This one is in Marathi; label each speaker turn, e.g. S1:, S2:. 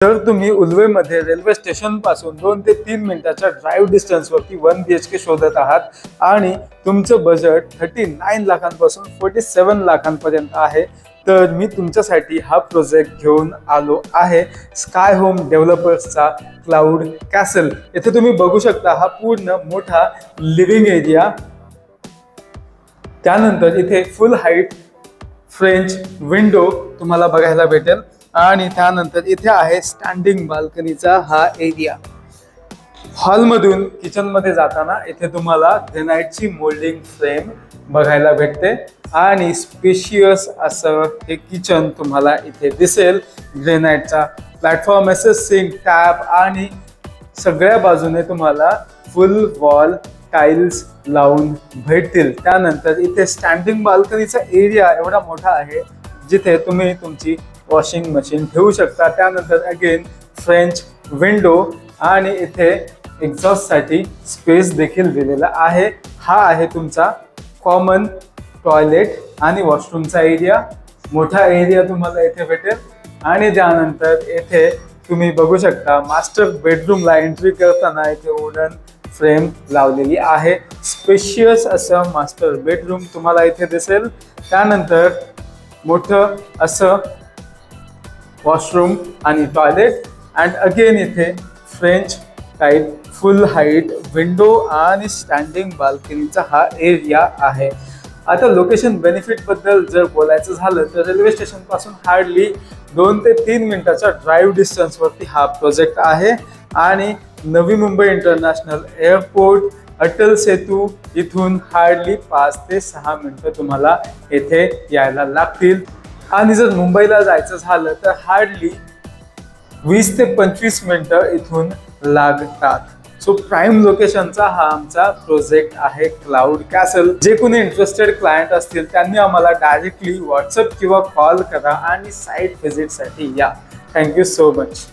S1: जर तुम्ही उल्वेमध्ये रेल्वे स्टेशन पासून 2 ते 3 मिनिटाच्या ड्राईव्ह डिस्टन्सवरती 1 BHK शोधत आहात आणि तुमचं बजेट 39 लाखांपासून 47 लाखांपर्यंत आहे, तर मी तुमच्यासाठी हा प्रोजेक्ट घेऊन आलो आहे स्काय होम डेव्हलपर्सचा क्लाउड कॅसल। इथे तुम्ही बघू शकता हा पूर्ण मोठा लिव्हिंग एरिया, त्यानंतर इथे फुल हाईट फ्रेंच विंडो तुम्हाला बघायला भेटेल आणि त्यानंतर इथे आहे स्टँडिंग बाल्कनीचा हा एरिया। हॉलमधून किचनमध्ये जाताना इथे तुम्हाला ग्रेनाइटची मोल्डिंग फ्रेम बघायला भेटते आणि स्पेशियस असं हे किचन तुम्हाला इथे दिसेल। ग्रेनाइटचा प्लॅटफॉर्म असेल, सिंक, टॅप आणि सगळ्या बाजूने तुम्हाला फुल वॉल टाइल्स लावून भेटतील। त्यानंतर इथे स्टँडिंग बाल्कनीचा एरिया एवढा मोठा आहे जिथे तुम्ही तुमची वॉशिंग मशीन ठेवू शकता। त्यानंतर अगेन फ्रेंच विंडो आणि इथे एक्झॉस्टसाठी स्पेस देखील दिलेला आहे। हा आहे तुमचा कॉमन टॉयलेट आणि वॉशरूमचा एरिया, मोठा एरिया तुम्हाला इथे भेटेल। आणि त्यानंतर इथे तुम्ही बघू शकता मास्टर बेडरूमला एंट्री करताना इथे वुडन फ्रेम लावलेली आहे। स्पेशियस असं मास्टर बेडरूम तुम्हाला इथे दिसेल। त्यानंतर मोठं असं वॉशरूम आणि टॉयलेट अँड अगेन इथे फ्रेंच टाइप फुल हाईट विंडो आणि स्टँडिंग बाल्कनीचा हा एरिया आहे। आता लोकेशन बेनिफिट बद्दल जर बोलायचं झालं तर रेल्वे स्टेशन पासून हार्डली 2 ते 3 मिनिटाच्या ड्राईव्ह डिस्टन्सवरती हा प्रोजेक्ट आहे आणि नवी मुंबई इंटरनॅशनल एअरपोर्ट, अटल सेतू इथून हार्डली 5 ते 6 मिनिटं तुम्हाला येथे यायला लागतील। आणि जर मुंबईला जायचं झालं तर हार्डली 20 ते 25 मिनिटं इथून लागतात। सो प्राईम लोकेशनचा हा आमचा प्रोजेक्ट आहे क्लाउड कॅसल। जे कोणी इंटरेस्टेड क्लायंट असतील त्यांनी आम्हाला डायरेक्टली व्हॉट्सअप किंवा कॉल करा आणि साईट व्हिजिटसाठी या। Thank you so much.